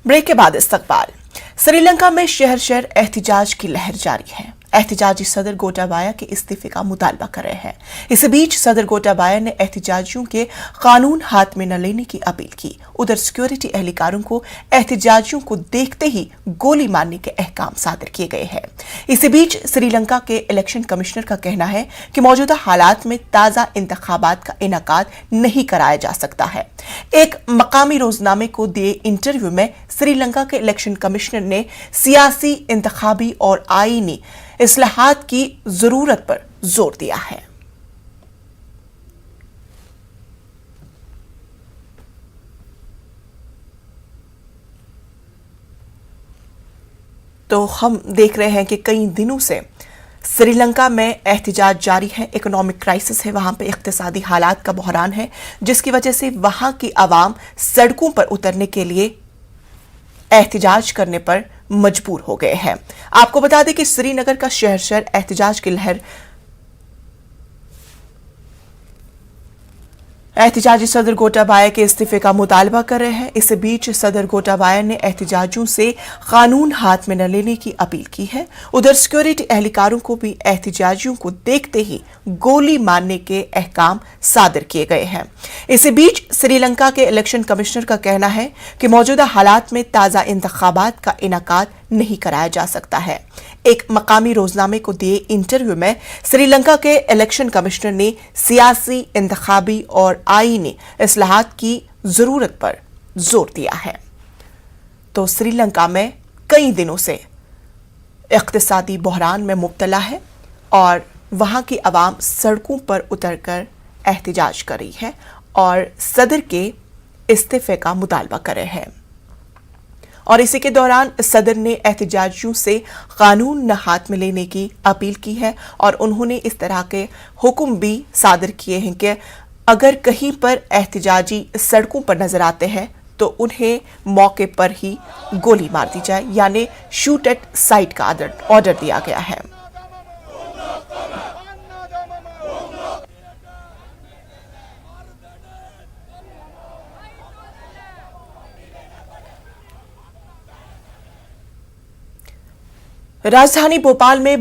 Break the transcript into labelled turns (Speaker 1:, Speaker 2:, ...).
Speaker 1: Break के बाद इस्तकबाल। श्रीलंका में शहर शहर एहतिजाज की लहर जारी है। एहतिजाजी सदर गोटाबाया के इस्तीफे का मुतालबा कर रहे हैं। इस बीच सदर गोटाबाया ने एहतिजाजियों के कानून हाथ में न लेने की अपील की। उधर सिक्योरिटी एहलकारों को एहतिजाजियों को देखते ही गोली मारने के अहकाम सादर किए गए हैं। इस बीच श्रीलंका के इलेक्शन कमिश्नर का कहना है कि मौजूदा हालात में ताज़ा इंतखाबात का इनेकाद नहीं कराया जा सकता है। एक मकामी रोजनामे को दिए इंटरव्यू में श्रीलंका के इलेक्शन कमिश्नर ने सियासी, इंतखाबी और आईनी इस्लाहात की जरूरत पर जोर दिया है। तो हम देख रहे हैं कि कई दिनों से श्रीलंका में एहतिजाज जारी है। इकोनॉमिक क्राइसिस है, वहां पे इक्तिसादी हालात का बहरान है, जिसकी वजह से वहां की आवाम सड़कों पर उतरने के लिए एहतिजाज करने पर मजबूर हो गए हैं। आपको बता दें कि श्रीनगर का शहर शहर एहतिजाज की लहर एहतिजाजी सदर गोटाबाया के इस्तीफे का मुतालबा कर रहे हैं। इस बीच सदर गोटाबाया ने एहतिजाजियों से कानून हाथ में न लेने की अपील की है। उधर सिक्योरिटी एहलकारों को भी एहतिजाजियों को देखते ही गोली मारने के अहकाम सादर किए गए हैं। इस बीच श्रीलंका के इलेक्शन कमिश्नर का कहना है कि मौजूदा हालात में ताज़ा इंतखाबात का इनेकाद नहीं कराया जा सकता है। एक मकामी रोजनामे को दिए इंटरव्यू में श्रीलंका के इलेक्शन कमिश्नर ने सियासी, इंतखाबी और आईनी इस्लाहात की जरूरत पर जोर दिया है। तो श्रीलंका में कई दिनों से इक्तिसादी बहरान में मुब्तला है और वहां की आवाम सड़कों पर उतरकर एहतिजाज कर रही है और सदर के इस्तीफे का मुतालबा कर रहे हैं। और इसी के दौरान सदर ने एहतिजाजियों से कानून न हाथ में लेने की अपील की है और उन्होंने इस तरह के हुक्म भी सादर किए हैं कि अगर कहीं पर एहतिजाजी सड़कों पर नजर आते हैं तो उन्हें मौके पर ही गोली मार दी जाए, यानी शूट एट साइट का ऑर्डर दिया गया है। राजधानी भोपाल में